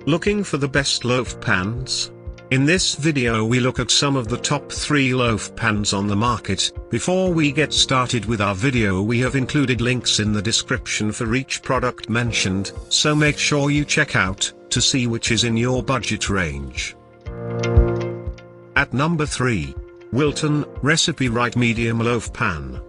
Looking for the best loaf pans? In this video we look at some of the top 3 loaf pans on the market. Before we get started with our video, we have included links in the description for each product mentioned, so make sure you check out, to see which is in your budget range. At number 3. Wilton, Recipe Right Medium Loaf Pan.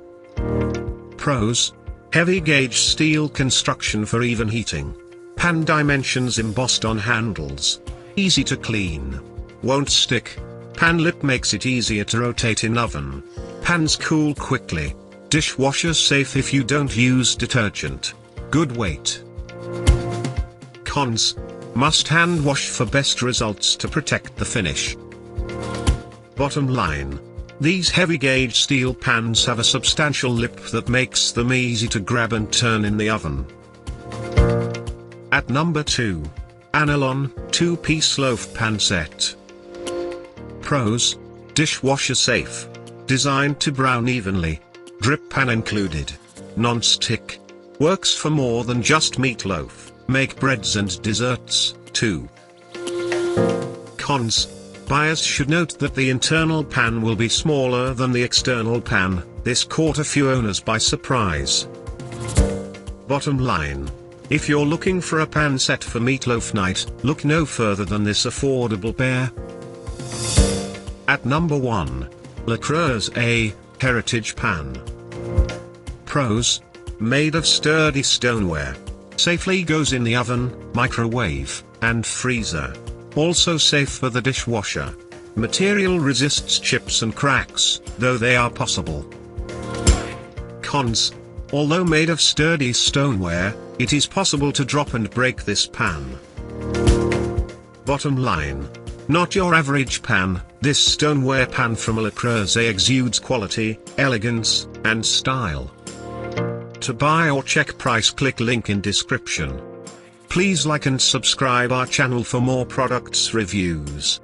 Pros: heavy gauge steel construction for even heating. Pan dimensions embossed on handles. Easy to clean. Won't stick. Pan lip makes it easier to rotate in oven. Pans cool quickly. Dishwasher safe if you don't use detergent. Good weight. Cons: must hand wash for best results to protect the finish. Bottom line: these heavy gauge steel pans have a substantial lip that makes them easy to grab and turn in the oven. At number 2. Anolon, 2-piece loaf pan set. Pros: dishwasher safe. Designed to brown evenly. Drip pan included. Non-stick. Works for more than just meatloaf, make breads and desserts, too. Cons: buyers should note that the internal pan will be smaller than the external pan. This caught a few owners by surprise. Bottom line: if you're looking for a pan set for meatloaf night, look no further than this affordable pair. At number 1. Creuset Heritage Pan. Pros: made of sturdy stoneware. Safely goes in the oven, microwave, and freezer. Also safe for the dishwasher. Material resists chips and cracks, though they are possible. Cons: although made of sturdy stoneware, it is possible to drop and break this pan. Bottom line: not your average pan. This stoneware pan from Creuset exudes quality, elegance, and style. To buy or check price, click link in description. Please like and subscribe our channel for more products reviews.